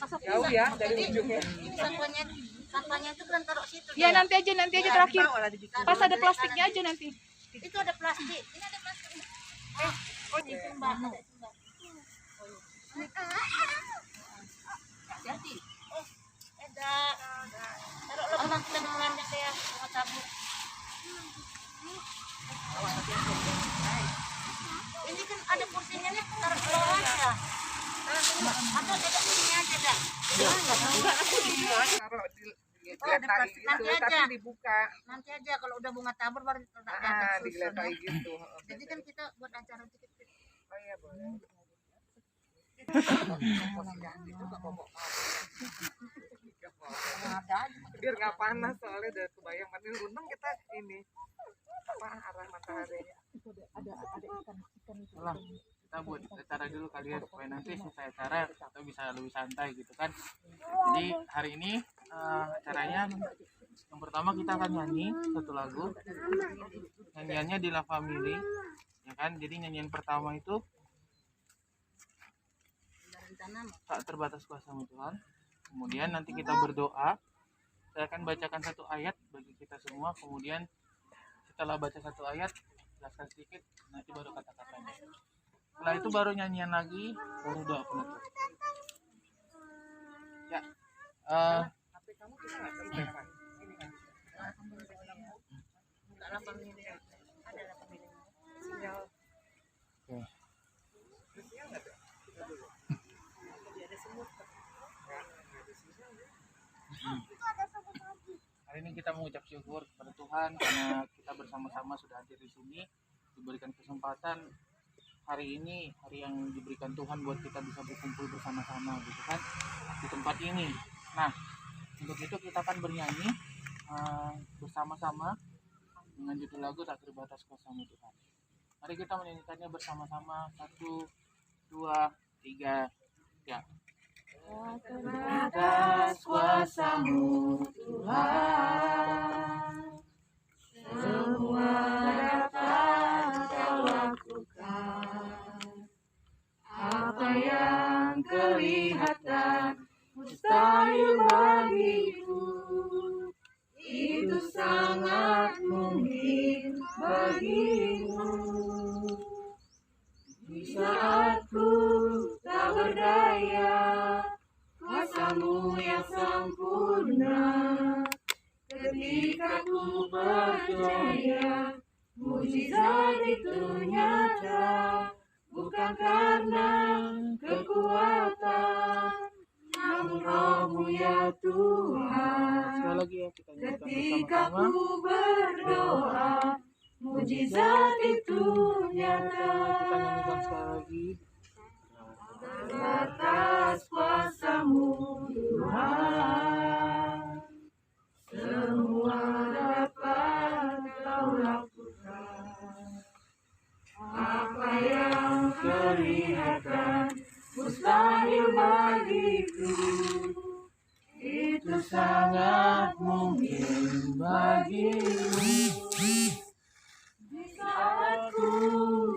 Jauh ya dari ujungnya. Sampahnya itu kan taruh situ. Ya nanti aja terakhir. Pas ada plastiknya aja nanti. Itu ada plastik. Ini ada plastik. Oh, ini sumbat. Hati-hati. Ada. Taruh lo bang kita mengelanjang dia dengan sabuk. Ini kan ada kursinya nih, taruh di bawah aja. Atau tidak sini aja dah. Enggak, aku di taruh di digeletai gitu, tapi dibuka. Nanti aja kalau udah bunga tabur baru letak di atas susun. Digeletai gitu. Jadi kan kita buat acara dikit. Oh iya boleh. Biar nggak panas soalnya udah kebayang mati runtung kita ini apa arah mataharinya. Ada ikan itu. Kita buat acara dulu kalian supaya nanti selesai acara kita bisa lebih santai gitu kan. Jadi hari ini acaranya yang pertama kita akan nyanyi satu lagu. Nyanyiannya di La Family ya kan. Jadi nyanyian pertama itu tak terbatas kuasamu Tuhan. Kemudian nanti kita berdoa. Saya akan bacakan satu ayat bagi kita semua. Kemudian setelah baca satu ayat, jelaskan sedikit, nanti baru kata-katanya. Setelah itu baru nyanyian lagi, baru doa penutup. Ya. HP kamu kita nggak bisa telepon. Ini kan. Ada Sinyal. Oke. Sinyal nggak tuh? Ada semut. Hari ini kita mengucap syukur kepada Tuhan karena kita bersama-sama sudah hadir di sini, diberikan kesempatan hari ini, hari yang diberikan Tuhan buat kita bisa berkumpul bersama-sama gitu kan di tempat ini. Nah, untuk itu kita akan bernyanyi bersama-sama dengan judul lagu Tak Terbatas Kuasamu Tuhan. Mari kita menyanyikannya bersama-sama. 1, 2, 3, ya. Tak terbatas kuasamu Tuhan, semua dapat kau lakukan. Apa yang kelihatan mustahil bagimu, itu sangat mungkin bagimu. Di saat ku tak berdaya, kuasamu yang sempurna. Ketika ku percaya, mujizat itu nyata. Bukan karena kekuatan, namun Roh-Mu ya Tuhan. Sekali lagi ya kita nyanyikan Ketika bersama-sama. ku berdoa, mujizat itu nyata. Kita nyanyikan sekali lagi. Terbatas kuasamu Tuhan, semua dapat kau lakukan. Apa yang kelihatan mustahil bagiku, itu sangat mungkin bagimu. Di saat ku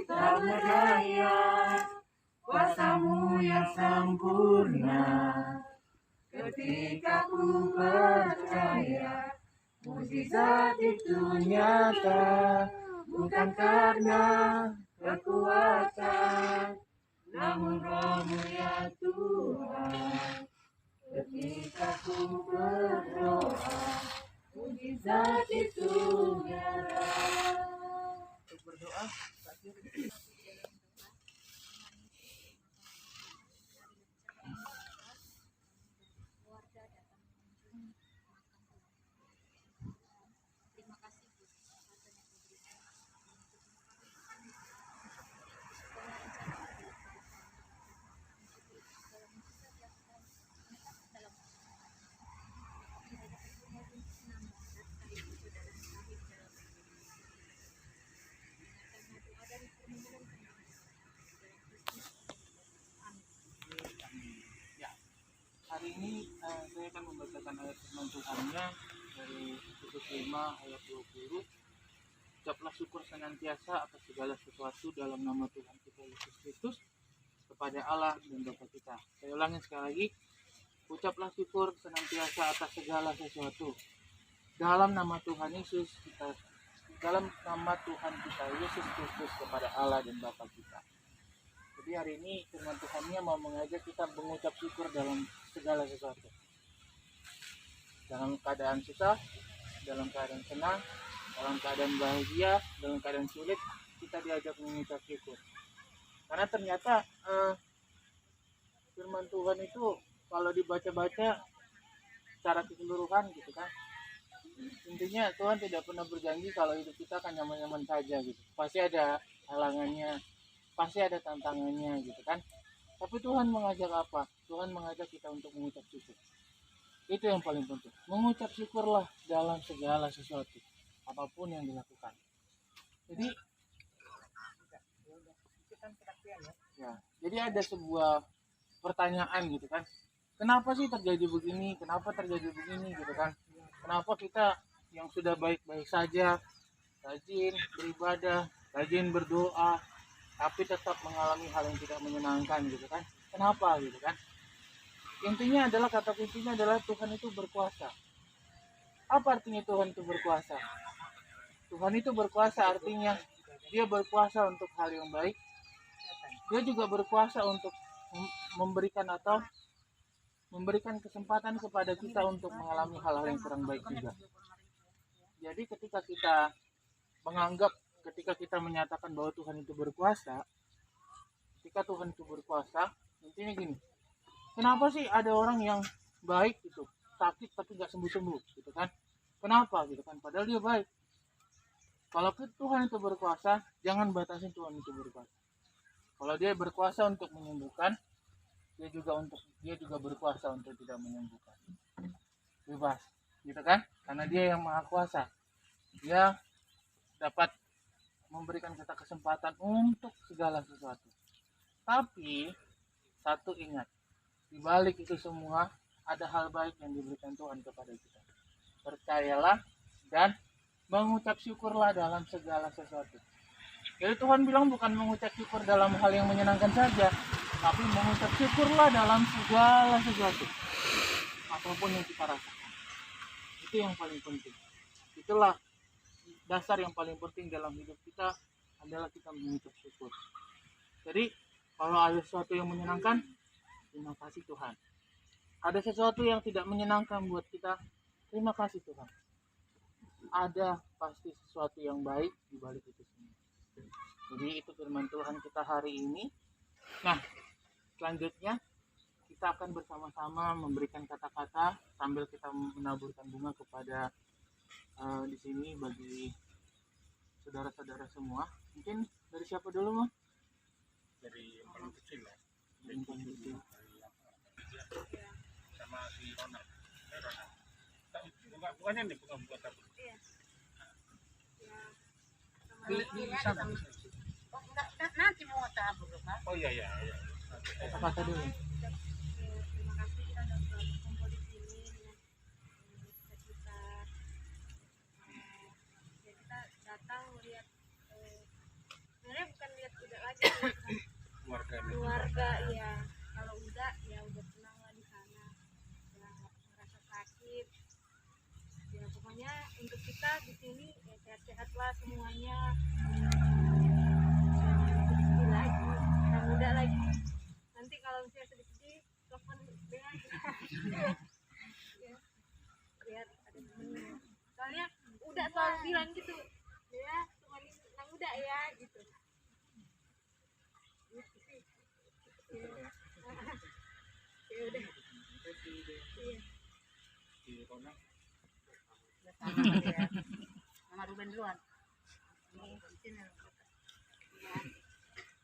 tak berdaya, kuasamu yang sempurna. Ketika ku percaya, mujizat itu nyata. Bukan karena kekuatan, namun Roh-Mu ya Tuhan. Ketika ku berdoa, mujizat itu nyata. Untuk berdoa, hari ini saya akan membacakan ayat firman Tuhannya dari Efesus 5 ayat 20. Ucaplah syukur senantiasa atas segala sesuatu dalam nama Tuhan kita Yesus Kristus kepada Allah dan Bapa kita. Saya ulangi sekali lagi. Ucaplah syukur senantiasa atas segala sesuatu. Dalam nama Tuhan Yesus kita, dalam nama Tuhan kita Yesus Kristus kepada Allah dan Bapa kita. Jadi hari ini firman Tuhannya mau mengajak kita mengucap syukur dalam segala sesuatu. Dalam keadaan susah, dalam keadaan senang, dalam keadaan bahagia, dalam keadaan sulit, kita diajak mengucap syukur. Karena ternyata firman Tuhan itu kalau dibaca-baca secara keseluruhan gitu kan, intinya Tuhan tidak pernah berjanji kalau hidup kita akan nyaman-nyaman saja gitu. Pasti ada halangannya, pasti ada tantangannya gitu kan. Tapi Tuhan mengajak apa? Tuhan mengajak kita untuk mengucap syukur. Itu yang paling penting. Mengucap syukurlah dalam segala sesuatu, apapun yang dilakukan. Jadi jadi ada sebuah pertanyaan gitu kan. Kenapa sih terjadi begini? Kenapa terjadi begini gitu kan? Kenapa kita yang sudah baik-baik saja, rajin beribadah, rajin berdoa, tapi tetap mengalami hal yang tidak menyenangkan gitu kan? Kenapa gitu kan? Intinya adalah, kata kuncinya adalah Tuhan itu berkuasa. Apa artinya Tuhan itu berkuasa? Tuhan itu berkuasa artinya dia berkuasa untuk hal yang baik. Dia juga berkuasa untuk memberikan kesempatan kepada kita untuk mengalami hal-hal yang kurang baik juga. Jadi ketika kita menyatakan bahwa Tuhan itu berkuasa, ketika Tuhan itu berkuasa, intinya gini, kenapa sih ada orang yang baik itu sakit tapi nggak sembuh-sembuh gitu kan? Kenapa gitu kan? Padahal dia baik. Kalau Tuhan itu berkuasa, jangan batasin Tuhan itu berkuasa. Kalau dia berkuasa untuk menyembuhkan, dia juga berkuasa untuk tidak menyembuhkan. Bebas, gitu kan? Karena dia yang maha kuasa. Dia dapat memberikan kita kesempatan untuk segala sesuatu. Tapi satu ingat, di balik itu semua ada hal baik yang diberikan Tuhan kepada kita. Percayalah dan mengucap syukurlah dalam segala sesuatu. Jadi Tuhan bilang bukan mengucap syukur dalam hal yang menyenangkan saja, tapi mengucap syukurlah dalam segala sesuatu, apapun yang kita rasakan. Itu yang paling penting. Itulah dasar yang paling penting dalam hidup kita, adalah kita mengucap syukur. Jadi kalau ada sesuatu yang menyenangkan, terima kasih Tuhan. Ada sesuatu yang tidak menyenangkan buat kita, terima kasih Tuhan. Ada pasti sesuatu yang baik di balik itu semua. Jadi itu firman Tuhan kita hari ini. Nah, selanjutnya kita akan bersama-sama memberikan kata-kata sambil kita menaburkan bunga kepada di sini bagi saudara-saudara semua. Mungkin dari siapa dulu, Mas? Dari yang paling kecil ya. Yang paling kecil. Sama si Ronald. Bukannya nih, bukan buat apa. Di sana. Oh, enggak, nanti mau tabur kan? Oh iya. Kata-kata dulu. Terima kasih kita udah berkumpul di sini dengan kita. Ya kita datang melihat, sebenarnya bukan lihat kuda lagi, keluarga ya. Kalau udah ya udah tenang lah di sana, udah ngerasa sakit. Ya pokoknya untuk kita di sini ya sehat-sehat lah semuanya. Lagi, yang muda lagi. Nanti kalau misalnya sedih-sedih, telepon dia aja. Ya, biar ada temennya. Soalnya udah selalu bilang gitu, ya teman yang muda ya gitu. Gitu sih. Ya udah. Iya. Di Ronald. Mama Ruben duluan. Ini di sini. Ya.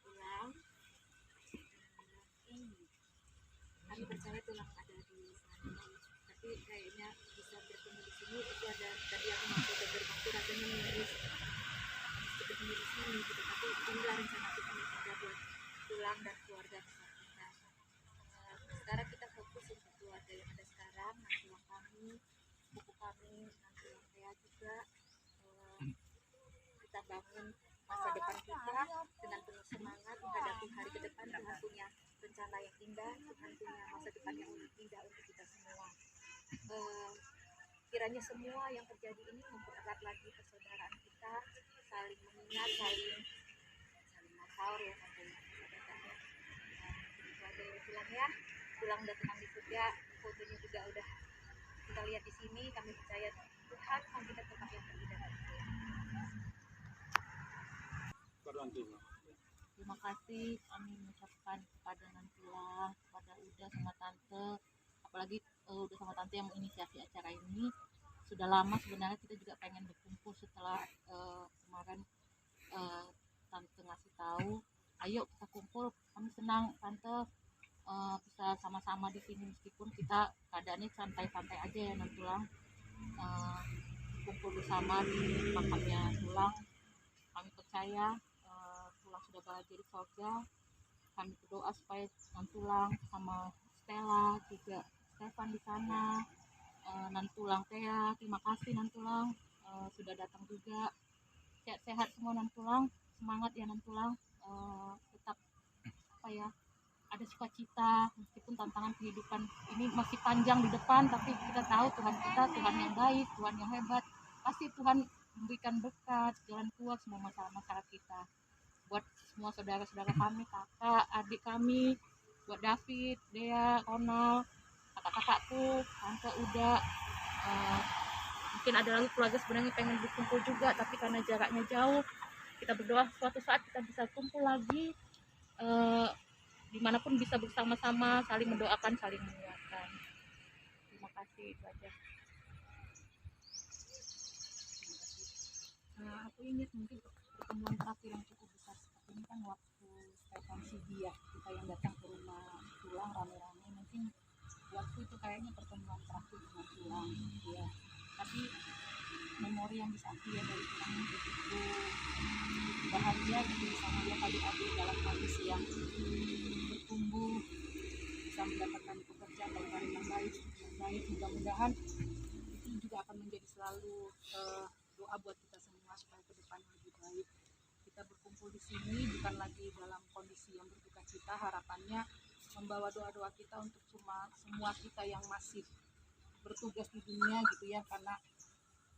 Pulang. Kami percaya Tuhan ada di sana. Tapi kayaknya bisa bertemu di sini itu ada, tadi aku masuk ke gerbang itu rasanya miris. Ketemu di sini gitu. Tapi inilah rencana Tuhan yang ada buat pulang dan keluarga besar kita. Sekarang kita fokus untuk keluarga yang ada sekarang, nanti yang kami, buku kami, nanti yang saya juga. Kita bangun masa depan kita dengan penuh semangat menghadapi hari ke depan. Tuhan punya rencana yang indah, Tuhan punya masa depan yang indah untuk kita semua. Kiranya semua yang terjadi ini mempererat lagi persaudaraan kita, saling mengingat, saling masaur ya tentunya. Itu aja ya Tulang ya. Tulang udah tenang di surga, fotonya juga udah kita lihat di sini. Kami percaya Tuhan memberi kita tempat yang terindah. Terima kasih kami mengucapkan kepada Nantulang, kepada Uda sama Tante, apalagi Uda sama Tante yang menginisiasi acara ini. Sudah lama sebenarnya kita juga pengen berkumpul setelah kemarin Tante ngasih tahu, ayo kita kumpul. Kami senang Tante bisa sama-sama di sini meskipun kita keadaannya santai-santai aja ya Nantulang. Kumpul bersama di makamnya Tulang. Kami percaya Tulang sudah bahagia di surga. Kami berdoa supaya Nantulang sama Stella juga Stefan di sana, Nantulang Tea, terima kasih Nantulang sudah datang juga. Sehat-sehat semua Nantulang, semangat ya Nantulang, tetap apa ya, ada sukacita meskipun tantangan kehidupan ini masih panjang di depan, tapi kita tahu Tuhan kita Tuhan yang baik, Tuhan yang hebat. Pasti Tuhan memberikan berkat, jalan keluar semua masalah-masalah kita. Buat semua saudara-saudara kami, kakak, adik kami, buat David, Dea, Ronald, kakak-kakakku, Tante Uda, mungkin ada lagi keluarga sebenarnya pengen berkumpul juga, tapi karena jaraknya jauh, kita berdoa suatu saat kita bisa kumpul lagi, dimanapun bisa bersama-sama, saling mendoakan, saling menguatkan. Terima kasih, itu aja. Aku ingat mungkin pertemuan terakhir yang cukup besar seperti ini kan waktu Stefan Sidia, kita yang datang ke rumah Tulang rame-rame, mungkin waktu itu kayaknya pertemuan terakhir dengan Tulang ya. Tapi memori yang bisa aku lihat dari Tulang itu bahagia gitu, bisa melihat adik-adik dalam kondisi yang bertumbuh, bisa mendapatkan pekerjaan dalam hari yang baik. Mudah-mudahan itu juga akan menjadi selalu doa buat kita semua supaya ke depannya lebih baik. Kita berkumpul di sini bukan lagi dalam kondisi yang berduka cita, harapannya membawa doa-doa kita untuk semua kita yang masih bertugas di dunia gitu ya, karena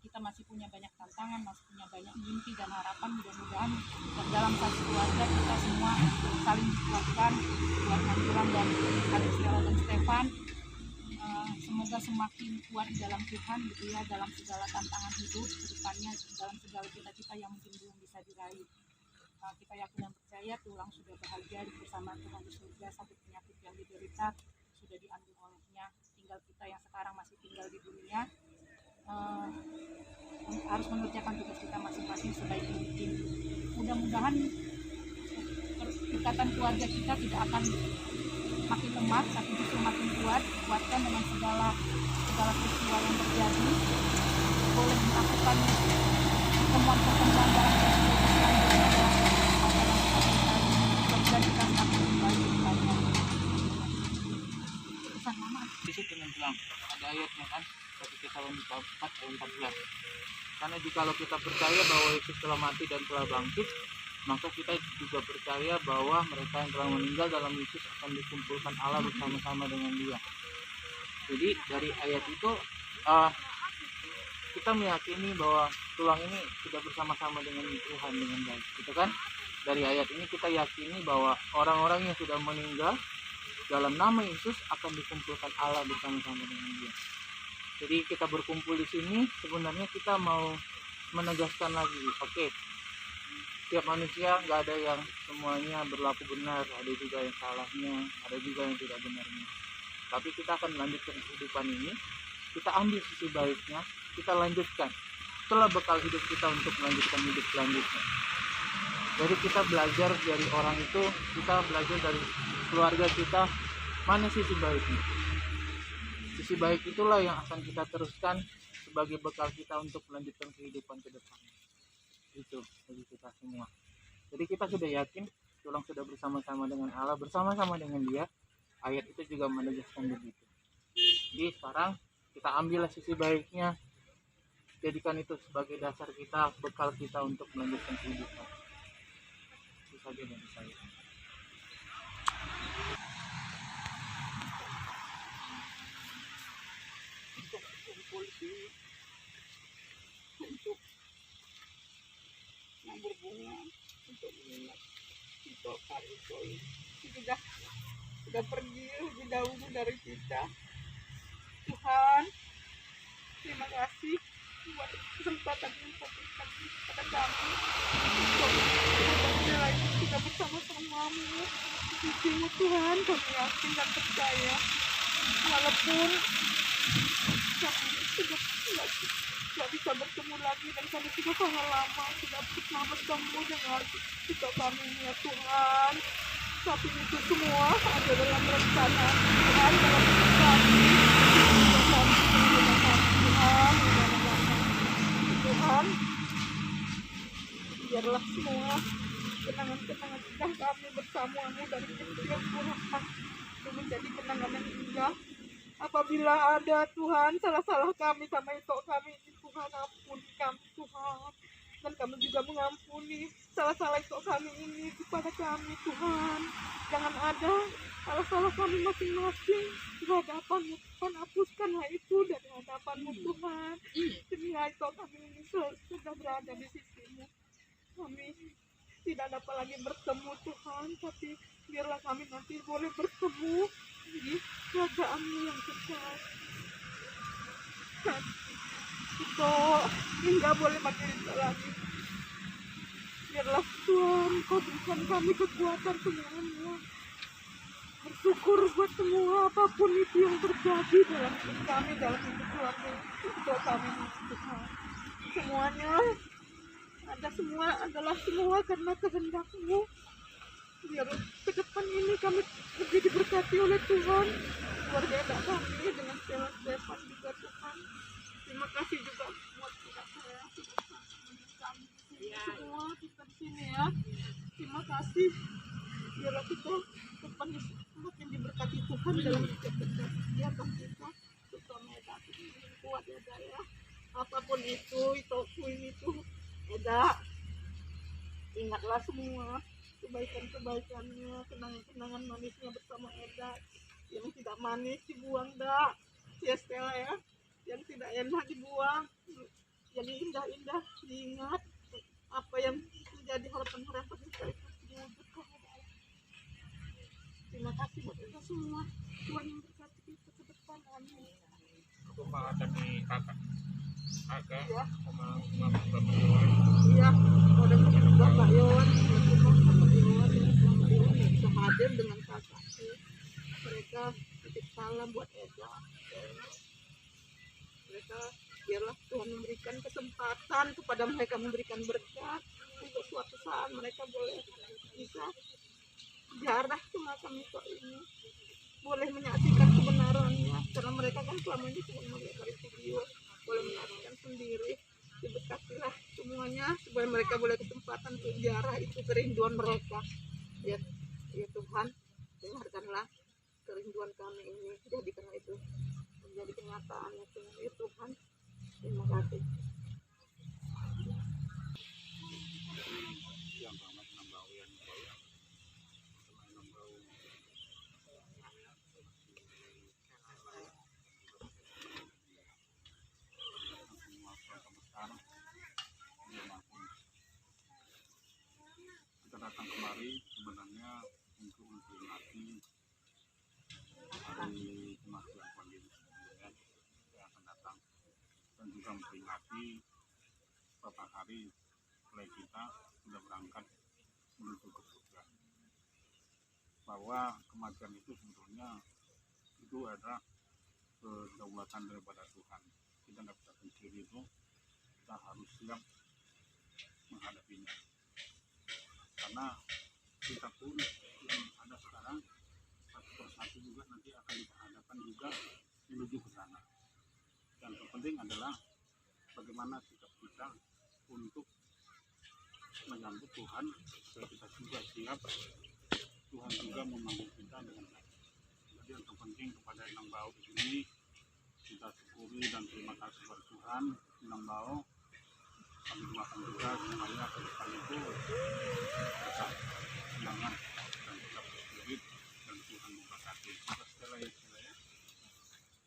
kita masih punya banyak tantangan, masih punya banyak mimpi dan harapan. Mudah-mudahan dalam satu keluarga kita semua saling dikuatkan, buat Nantulang dan Stella dan Stefan. Semoga semakin kuat di dalam Tuhan gitu ya, dalam segala tantangan hidup ke depannya, dalam segala cita-cita yang mungkin belum bisa diraih. Kita yakin dan percaya Tulang sudah bahagia bersama Tuhan di surga, sakit penyakit yang diderita sudah diambil olehnya. Tinggal kita yang sekarang masih tinggal di dunia harus mengerjakan tugas kita masing-masing sebaik mungkin. Mudah-mudahan ikatan keluarga kita tidak akan makin lemah, tapi justru makin kuat, dikuatkan dengan segala peristiwa yang terjadi. Boleh melakukan pertemuan-pertemuan dalam kehidupan selanjutnya dan kita semakin baik depannya. Pesan mama Di situ Nantulang ada ayatnya kan, 1 Tesalonika 4 ayat 14. Karena jikalau kita percaya bahwa Yesus telah mati dan telah bangkit, maka kita juga percaya bahwa mereka yang telah meninggal dalam Yesus akan dikumpulkan Allah bersama-sama dengan Dia. Jadi dari ayat itu kita meyakini bahwa Tulang ini sudah bersama-sama dengan Tuhan dengan baik, gitu kan? Dari ayat ini kita yakini bahwa orang-orang yang sudah meninggal dalam nama Yesus akan dikumpulkan Allah bersama-sama dengan Dia. Jadi kita berkumpul di sini sebenarnya kita mau menegaskan lagi, oke, tiap manusia nggak ada yang semuanya berlaku benar, ada juga yang salahnya, ada juga yang tidak benarnya. Tapi kita akan melanjutkan kehidupan ini, kita ambil sisi baiknya, kita lanjutkan. Itulah bekal hidup kita untuk melanjutkan hidup selanjutnya. Jadi kita belajar dari orang itu, kita belajar dari keluarga kita, mana sisi baiknya. Sisi baik itulah yang akan kita teruskan sebagai bekal kita untuk melanjutkan kehidupan ke depan. Itu bagi kita semua. Jadi kita sudah yakin Tulang sudah bersama-sama dengan Allah, bersama-sama dengan Dia. Ayat itu juga menegaskan begitu. Jadi sekarang kita ambillah sisi baiknya, jadikan itu sebagai dasar kita, bekal kita untuk melanjutkan kehidupan. Itu saja dari saya. yang berbunga untuk mengingat Ito Kak Ito ini sudah pergi lebih dahulu dari kita. Tuhan, terima kasih buat kesempatan yang kau berikan kepada kami untuk menjalani kita bersama-samamu di sisimu Tuhan. Kami yakin dan percaya walaupun kami sudah tidak bisa bertemu lagi dan kami sudah sangat lama tidak pernah bertemu dengan kita kami ya Tuhan, tapi itu semua ada dalam rencana Tuhan, dalam hidup kami. Tuhan, biarlah semua kenangan-kenangan indah kami bersamamu dari kecil Tuhan itu menjadi kenangan yang indah. Apabila ada Tuhan salah-salah kami sama itu kami ini Tuhan, ampuni kami Tuhan, dan kami juga mengampuni salah-salah itu kami ini kepada kami Tuhan. Jangan ada salah-salah kami masing-masing di hadapanmu Tuhan, hapuskanlah itu dari hadapanmu Tuhan. Demi itu kami ini sudah berada di sisimu, kami tidak dapat lagi bertemu Tuhan, tapi biarlah kami nanti boleh bertemu di kerajaanmu yang kekal. Dan itu hingga boleh makin lagi. Biarlah Tuhan kau berikan kami kekuatan semuanya, bersyukur buat semua apapun itu yang terjadi dalam hidup kami, dalam hidup keluarga itu kami Tuhan. Semuanya semua adalah semua karena kehendak-Mu. Biar ke depan ini kami lebih diberkati oleh Tuhan, keluarga kami dengan Stefan juga Tuhan. Terima kasih juga buat kita saya semua kita di sini ya. Terima kasih. Biarlah kita depan semakin diberkati Tuhan dalam hidup kita. Biarkan kita terutama kuat ya. Apapun itu ini tuh Eda, ingatlah semua kebaikan-kebaikannya, kenangan-kenangan manisnya bersama Eda. Yang tidak manis dibuang dah, ya Stella ya. Yang tidak enak dibuang, jadi indah-indah diingat. Apa yang menjadi harapan-harapan kita itu diwujudkan. Terima kasih buat kita semua. Tuhan yang berkati kita ke depan. Amin. Rumah ada di kakak Ya. sama Bapak Yohan. Iya, udah Bapak Yohan, Bapak Yohan yang bisa hadir dengan kakak. Mereka titip salam buat Eda. Mereka biarlah Tuhan memberikan kesempatan kepada mereka, memberikan berkat untuk suatu saat mereka boleh bisa ziarah ke makam itu ini, boleh menyaksikan kebenarannya, karena mereka kan selama ini cuma melihat dari video, boleh menyaksikan sendiri. Diberkatilah semuanya supaya mereka boleh kesempatan untuk ziarah, itu kerinduan mereka ya, ya Tuhan, dengarkanlah kerinduan kami ini, jadikanlah itu menjadi kenyataan ya Tuhan. Terima kasih. Kita datang kemari sebenarnya untuk memperingati hari kematian Pandemi yang akan datang, dan juga memperingati beberapa hari setelah kita sudah berangkat menuju ke surga. Bahwa kematian itu sebetulnya itu adalah kedaulatan daripada Tuhan. Kita tidak bisa sendiri, itu kita harus siap menghadapinya, karena kita pun yang ada sekarang satu persatu juga nanti akan dihadapkan juga menuju ke sana. Dan terpenting adalah bagaimana sikap kita untuk menyambut Tuhan, supaya kita juga siap Tuhan juga memanggil kita dengan baik. Jadi yang terpenting kepada Inang Bau ini kita syukuri dan terima kasih kepada Tuhan. Inang Bau, kami doakan juga supaya ke depan itu tetap semangat dan tetap berspirit, dan Tuhan memberkati kita segala ya.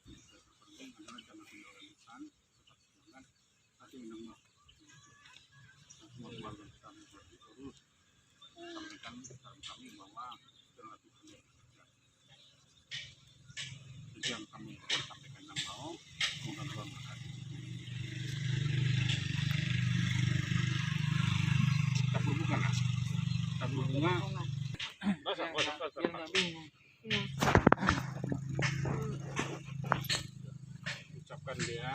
Yang terpenting adalah jangan tinggalkan lisan, tetap semangat. Hati Inang Bau, semua keluarga kami. sampaikan saran kami bahwa setelah Tuhan yang bekerja. Itu yang kami boleh sampaikan yang mau. Semoga Tuhan berkati. Tabur bunga lah. Tabur bunga. Biar nggak bingung. Ucapkan dia.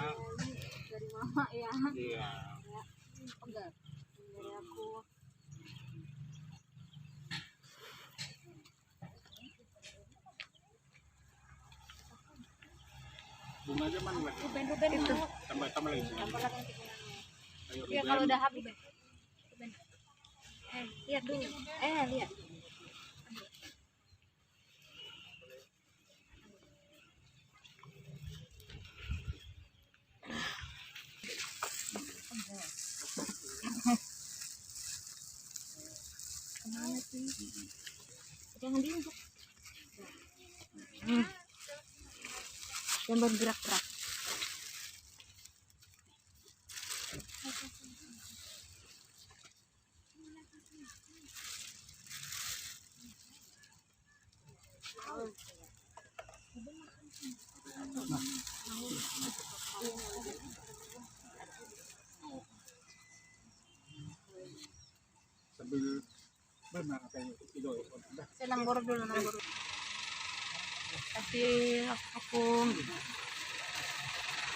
Dari mama ya. Iya. Enggak. Dari aku. Bunga aja mana lagi? Ruben itu. Tambah lagi. Tambah lagi nanti. Ayo, Ya Ruben. kalau udah habis. Ruben. Lihat dulu. Lihat. Kemana sih? Jangan diinjak. Jangan bergerak-gerak. Sambil benar katanya itu Saya nanggor dulu, nanggor. Tapi aku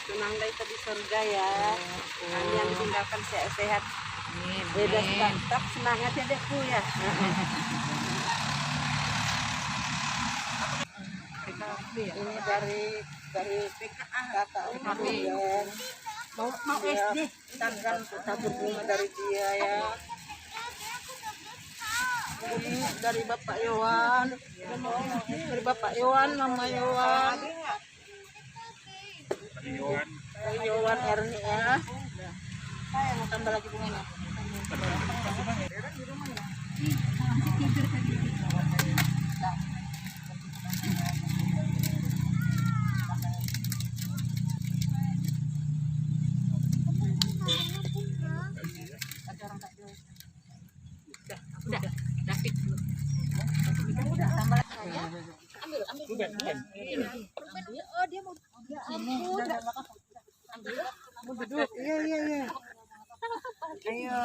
Senang deh di surga ya. Kami yang tinggalkan sehat-sehat. Amin. Beda tetap semangat ya deh Bu ya. Ini dari kakak Ruben. Mau SD. Tanggal tabur bunga dari dia ya. Ini dari Bapak Yohan. Dari Bapak Yohan, Mama Yohan. Dari Yohan Erni ya. Mau tambah lagi bunganya.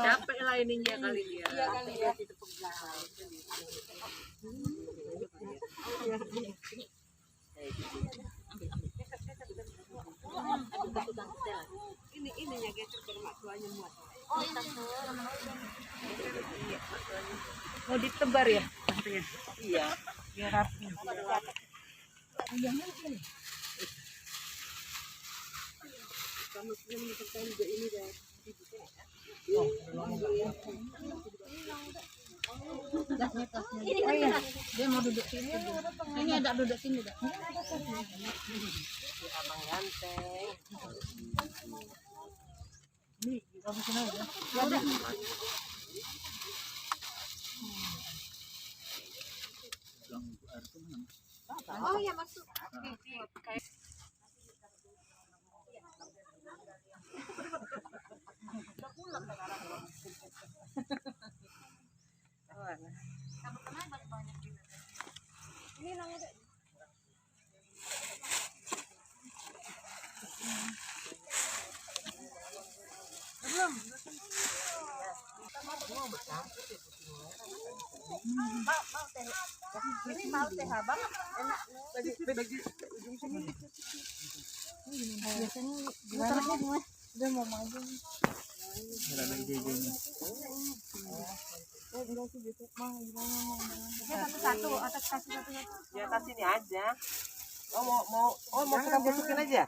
Capek lah ininya kali dia. Iya kali ya. Ini ininya geser ke mak tuanya muat. mau ditebar ya? Iya. Biar rapi. Kamu sudah menekan juga ini dah. Ini kan dia mau duduk sini. Ini ada duduk sini dah. Abang ganteng. Oh ya masuk. Ini mau teh abang enak Bagi ujung sini. biasanya gimana sih dia mau maju Ada ide-idenya. enggak sih besok mah gimana satu-satu atas satu-satu. Di atas sini aja. Mau kita busukin aja.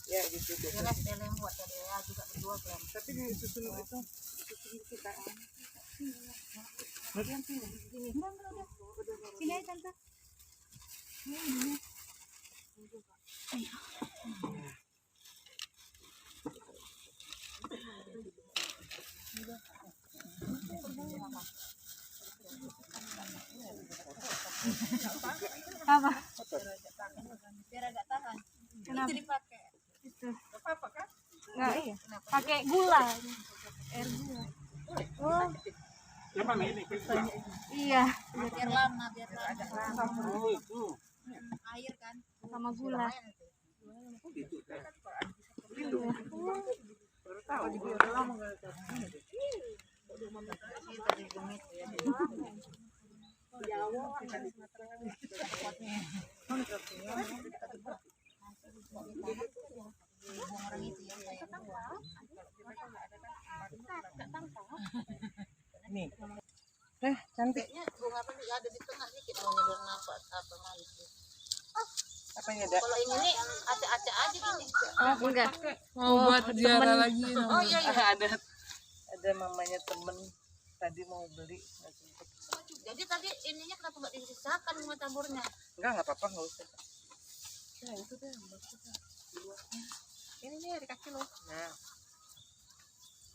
Ya gitu. jelas dia yang buat tadi ya juga berdua kan Tapi disusun itu. kita sini aja tante apa biar agak tahan kenapa dipakai itu Apa kan? nggak iya pakai gula air gula oh Siapa nih ini? Pesta. Iya, Biar lama, biar lama. Oh itu. Air kan. sama gula. Itu teh. Orang itu ya saya. Nih. Cantik. Kayaknya bunga apa nih ada di tengah dikit mau nyedor nafas apa manis. Apanya ada? Kalau ini nih acak-acak aja gini. Enggak. Mau buat ziarah lagi. Oh iya iya. Ada mamanya temen tadi mau beli nggak sempet. Jadi tadi ininya kenapa nggak disisakan bunga taburnya? Nggak apa-apa, nggak usah. Nah itu deh maksudnya. Ini nih di kaki lo. Nah,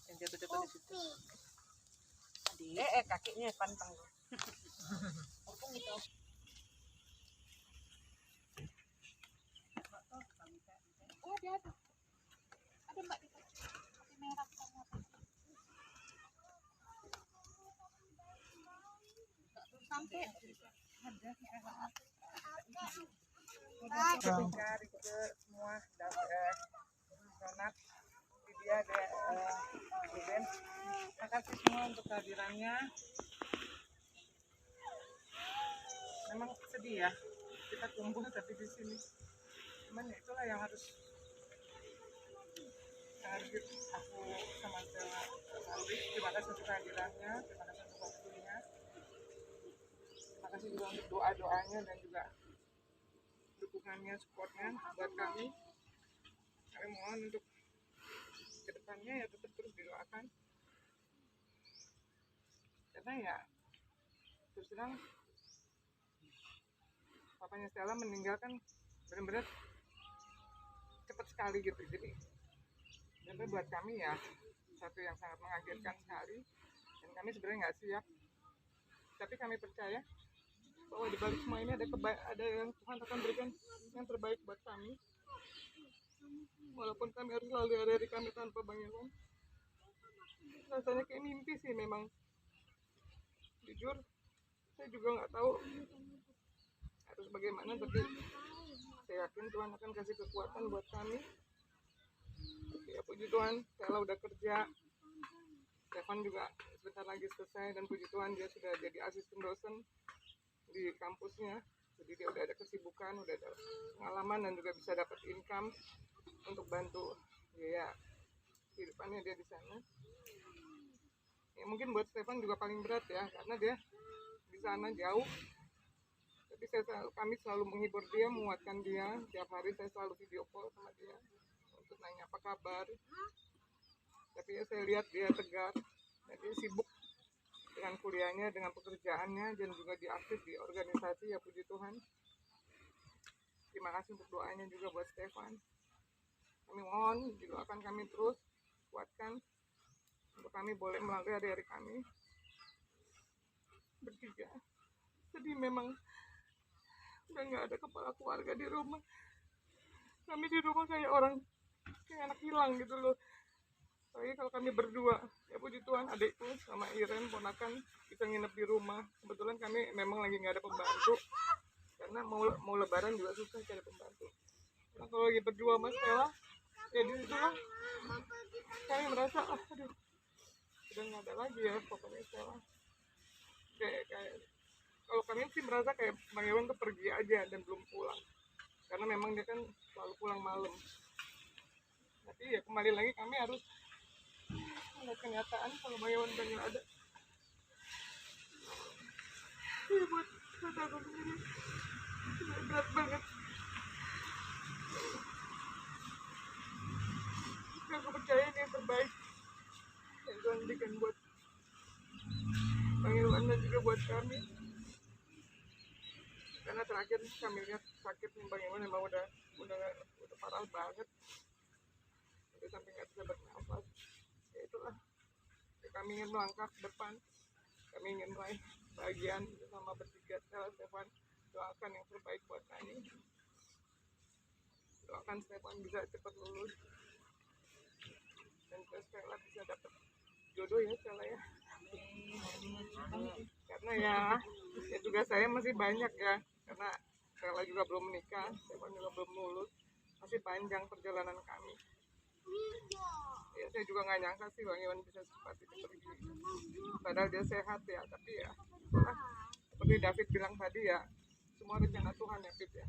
yang jatuh-jatuh di situ. Kakinya pantang. Opung gitu. Oh ada. Ada mbak di merah sama. Sampai Cari ke semua dapet donat. Ini dia ada Ruben. Makasih semua untuk kehadirannya. Memang sedih ya kita kumpul tapi di sini. Cuman ya itulah yang harus aku sama Alwi. Terima kasih untuk kehadirannya, terima kasih untuk waktunya, terima kasih juga untuk doa-doanya dan juga dukungannya, supportnya buat kami. Kami mohon untuk kedepannya ya tetap terus didoakan, karena ya terus terang papanya Stella meninggalkan benar-benar cepat sekali gitu. Jadi benar buat kami ya satu yang sangat mengagetkan sekali, dan kami sebenarnya nggak siap, tapi kami percaya bahwa di balik semua ini ada yang Tuhan akan berikan yang terbaik buat kami, walaupun kami harus selalu hari-hari kami tanpa Bang Ilham. Rasanya kayak mimpi sih memang, jujur saya juga nggak tahu harus bagaimana, tapi saya yakin Tuhan akan kasih kekuatan buat kami. Ya puji Tuhan, Stella udah kerja, Stefan juga sebentar lagi selesai, dan puji Tuhan dia sudah jadi asisten dosen di kampusnya. Jadi dia udah ada kesibukan, udah ada pengalaman, dan juga bisa dapat income untuk bantu biaya kehidupannya dia di sana. Ya, mungkin buat Stefan juga paling berat ya, karena dia di sana jauh. Tapi kami selalu menghibur dia, menguatkan dia. Tiap hari saya selalu video call sama dia untuk nanya apa kabar. Tapi ya saya lihat dia tegar dan dia sibuk dengan kuliahnya, dengan pekerjaannya, dan juga dia aktif di organisasi. Ya puji Tuhan. Terima kasih untuk doanya juga buat Stefan. Kami mohon didoakan kami terus, kuatkan untuk kami boleh melalui hari-hari kami bertiga. Sedih memang, udah nggak ada kepala keluarga di rumah. Kami di rumah kayak anak hilang gitu loh. Apalagi kalau kami berdua. Ya puji Tuhan adikku sama Iren ponakan bisa nginep di rumah. Kebetulan kami memang lagi nggak ada pembantu, karena mau lebaran juga susah cari pembantu. Nah, kalau lagi berdua sama Stella, ya di situ lah kami merasa aduh, udah nggak ada lagi ya pokoknya Stella. Kayak kalau kami sih merasa kayak Bang Iwan tuh pergi aja dan belum pulang, karena memang dia kan selalu pulang malam. Tapi ya kembali lagi kami harus melihat kenyataan kalau Bang Iwan udah nggak ada. Iya buat aku sendiri berat banget. Aku percaya ini yang terbaik yang Tuhan berikan buat Bang Iwan dan juga buat kami. Karena terakhir kami lihat sakitnya Bang Iwan memang udah parah banget, udah sampai nggak bisa bernafas. Ya itulah, ya, kami ingin melangkah ke depan, kami ingin meraih bagian bersama bertiga. Stefan, doakan yang terbaik buat kami, doakan Stefan bisa cepat lulus dan Stella bisa dapat jodoh ya Stella ya. Karena ya juga saya masih banyak ya, karena Stella juga belum menikah, Stefan juga belum lulus, masih panjang perjalanan kami. Ya saya juga nggak nyangka sih Bang Iwan bisa secepat itu pergi, padahal dia sehat ya, tapi ya itulah, seperti David bilang tadi ya, semua rencana Tuhan ya Fit ya.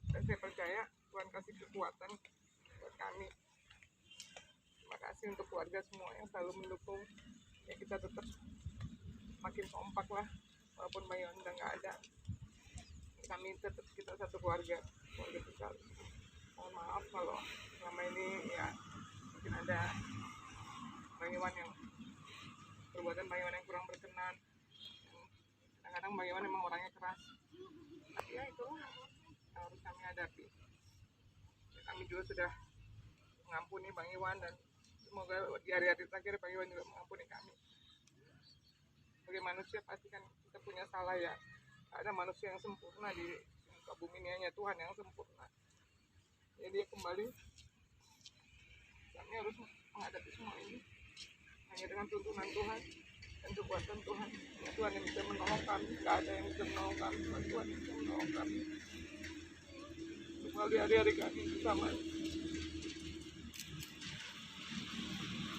Dan saya percaya Tuhan kasih kekuatan buat kami. Terima kasih untuk keluarga semua yang selalu mendukung ya, kita tetap makin kompak lah walaupun Bang Iwan udah nggak ada, kami tetap kita satu keluarga besar. Mohon maaf kalau selama ini ya mungkin ada Bang Iwan yang perbuatan Bang Iwan yang kurang berkenan, kadang-kadang Bang Iwan emang orangnya keras, tapi ya itulah yang harus kami hadapi ya, kami juga sudah mengampuni Bang Iwan dan semoga di hari-hari terakhir Bang Iwan juga mengampuni kami. Sebagai manusia pasti kan kita punya salah ya, ada manusia yang sempurna di muka bumi ini, hanya Tuhan yang sempurna. Jadi dia kembali, kami harus menghadapi semua ini hanya dengan tuntunan Tuhan dan kekuatan Tuhan. Ya, Tuhan yang bisa menolong kami, tidak ada yang bisa menolong kami, Tuhan yang bisa menolong kami untuk melalui hari-hari kami bersama.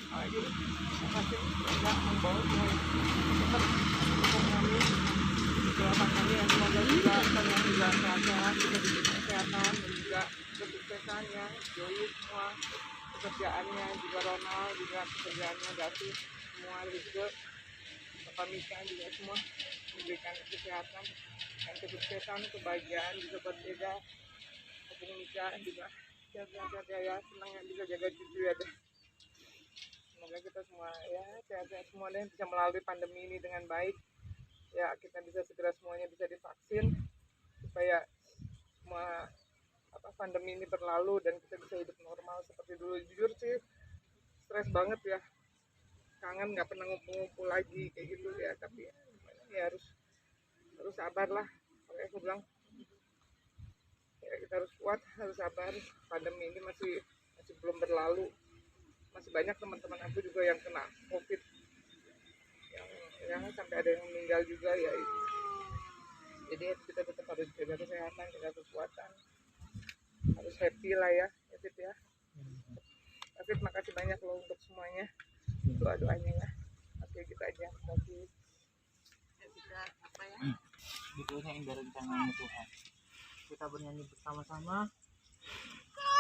Lagi, terima kasih banyak membawa semua tetap mendukung kami, doakan kami yang semoga juga kalian juga sehat-sehat, kita diberi kesehatan dan juga kesuksesannya, Joy semua pekerjaannya, juga Ronald juga pekerjaannya, David semua, Rizke, Bapak Mika juga semua diberikan kesehatan dan kesuksesan, kebahagiaan bisa berbeda. Bapak Mika juga sehat-sehat ya, senang yang bisa jaga cucu ya deh. Semoga kita semua ya sehat-sehat semua deh, bisa melalui pandemi ini dengan baik ya, kita bisa segera semuanya bisa divaksin supaya semua pandemi ini berlalu dan kita bisa hidup normal seperti dulu. Jujur sih stres banget ya, kangen nggak pernah ngumpul-ngumpul lagi kayak gitu ya, tapi ya harus sabar lah. Makanya aku bilang ya kita harus kuat, harus sabar, pandemi ini masih belum berlalu. Masih banyak teman-teman aku juga yang kena COVID, yang sampai ada yang meninggal juga ya. Jadi kita tetap harus jaga kesehatan, jaga kekuatan, harus happy lah ya, Fit ya. Tapi makasih banyak loh untuk semuanya, doa-doanya ya. Oke gitu aja, kasih ya kita apa ya? Betulnya indah rencanamu Tuhan. Kita bernyanyi bersama-sama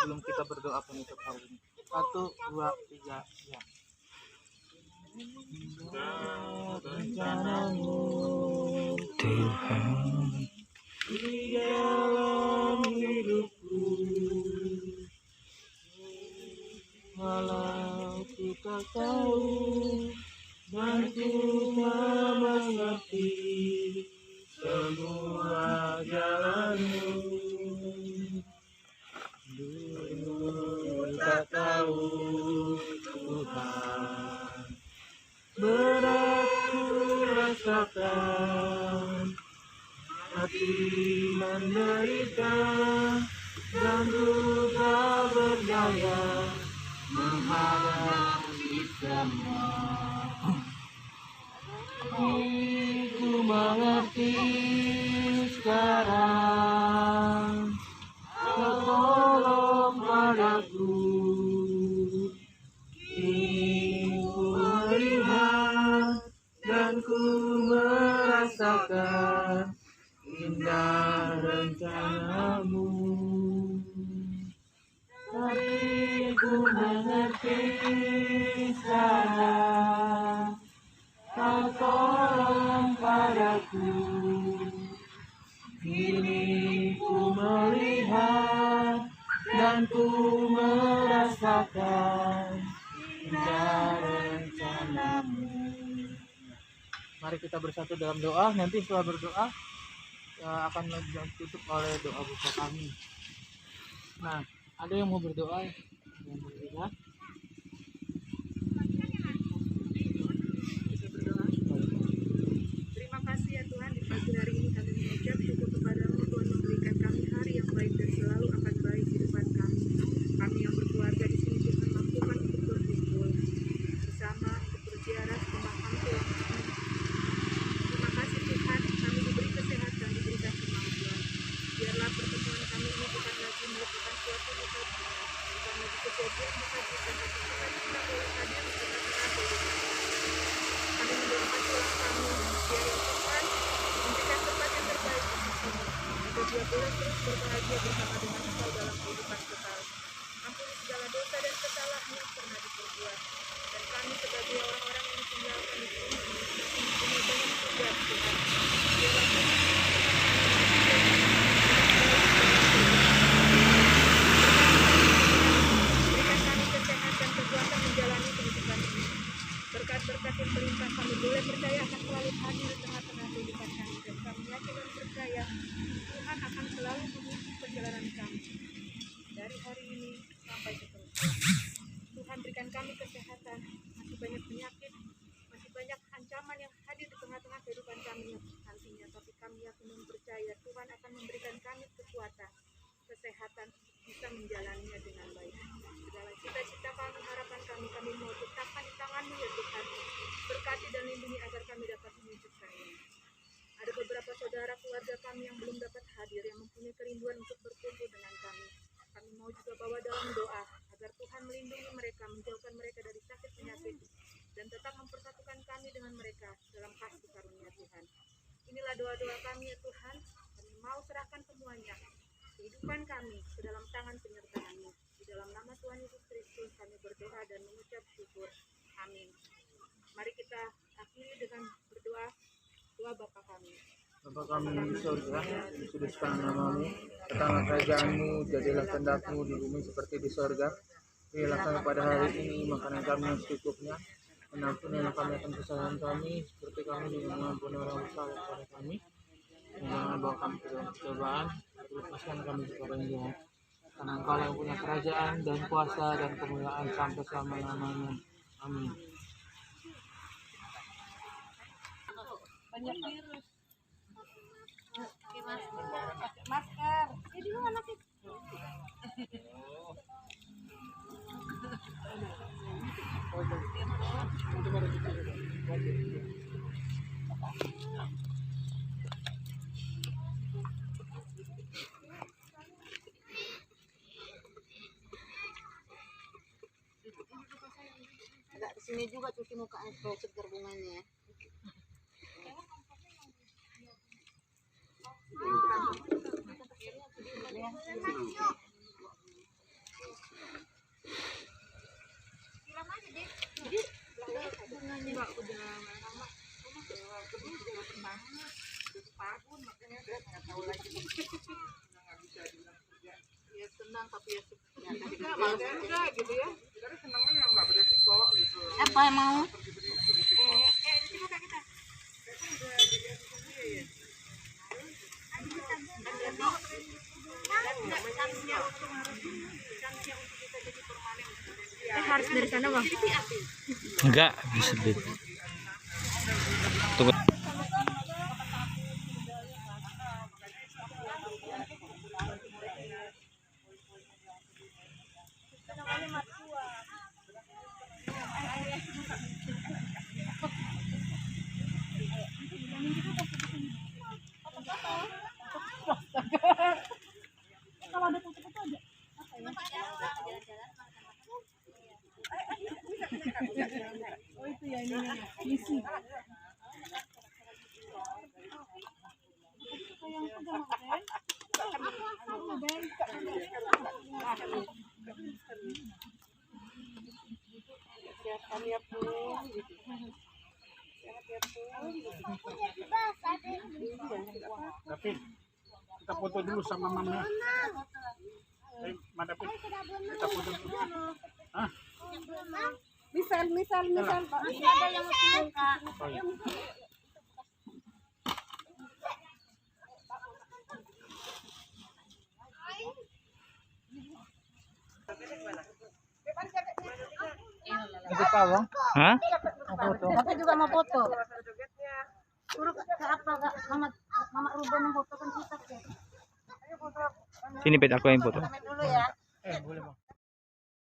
sebelum kita berdoa penutup hari ini. 1, 2, 3, ya. Indah rencanamu Tuhan di dalam hidupku, walau ku tak tahu dan ku tak mengerti semua jalanmu. Dulu tak tahu Tuhan, berat ku rasakan, hati menderita dan ku tak berdaya menghadapi semua. Ku mengerti sekarang, Kau tolong padaku. Kini ku melihat dan ku merasakan indah rencanamu. Tapi ku mengerti sekarang, Kau tolong padaku. Kini ku melihat dan ku merasakan indah rencanamu. Mari kita bersatu dalam doa. Nanti setelah berdoa akan ditutup oleh doa buka kami. Nah, ada yang mau berdoa? Yang berdoa? Terima kasih ya Tuhan, di pagi hari ini kami mengucap syukur kepadamu. Tuhan memberikan kami hari yang baik dan selalu akan baik di depan kami. Kami yang berkeluarga di sini Tuhan mampukan untuk berkumpul bersama, untuk berziarah ke makam dia boleh terus berbahagia bersama dengan Engkau dalam kehidupan kekal. Ampuni segala dosa dan kesalahan yang pernah diperbuat, dan kami sebagai orang-orang yang ditinggalkan di sini masih mempunyai banyak tugas Tuhan. Biarlah Tuhan berikan kami kesehatan dan kekuatan menjalani kehidupan ini. Berkat-berkat yang melimpah kami boleh percaya akan selalu hadir di tengah-tengah kehidupan kami, dan kami yakin dan percaya Tuhan akan selalu memimpin perjalanan kami dari hari ini sampai seterusnya. Tuhan berikan kami kesehatan. Masih banyak penyakit, masih banyak ancaman yang hadir di tengah-tengah kehidupan kami nantinya, tapi kami yakin dan percaya Tuhan akan memberikan kami kekuatan, kesehatan, bisa menjalaninya dengan baik. Segala cita-cita kami, harapan kami mau tetapkan di tangan-Mu ya Tuhan. Berkati dan lindungi agar kami dapat mewujudkannya. Ada beberapa saudara keluarga kami yang belum dapat hadir, yang mempunyai kerinduan untuk berkumpul dengan kami. Kami mau juga bawa dalam doa agar Tuhan melindungi mereka, menjauhkan mereka dari sakit penyakit, dan tetap mempersatukan kami dengan mereka dalam kasih karunia Tuhan. Inilah doa-doa kami ya Tuhan. Kami mau serahkan semuanya, kehidupan kami, ke dalam tangan penyertaan-Mu. Di dalam nama Tuhan Yesus Kristus kami berdoa dan mengucap syukur. Amin. Mari kita akhiri dengan berdoa. Doa Bapa kami. Bapa kami di surga, dikuduskan nama-Mu, datanglah kerajaan-Mu, jadilah kehendak-Mu di bumi seperti di surga. Berilah kami pada hari ini makanan kami yang secukupnya, dan ampunilah kami akan kesalahan kami, seperti kami juga mengampuni orang bersalah kepada kami. Dan jangan bawa kami ke dalam percobaan, tapi lepaskan kami kepada yang jahat. Karena Engkau yang punya kerajaan dan kuasa dan kemuliaan sampai selama-lamanya. Amin. Banyak virus. Pakai masker. Jadi lu anak itu. Agak di sini juga cuci mukanya supaya segar bunganya. Ya senang tapi ya malas juga gitu ya. Jadi senangnya yang nggak beresiko gitu. Apa yang mau? Harus dari sana bang? Enggak bisa gitu. Tunggu. Kalau ada foto-foto aja. Oh itu ya ininya. Misi. Yang pegang Ben. Sama Ben. Siapkan ya Bu. Tapi kita foto dulu sama mama. Mana kita foto dulu. Hah? Misal Pak. Ada yang muka. Itu Pak, Bang. Hah? Bapak juga mau foto. Suruh ke apa Kak? Mama Ruben yang foto kan kita ya. Sini pet aku yang foto. Dulu ya. Boleh Bang.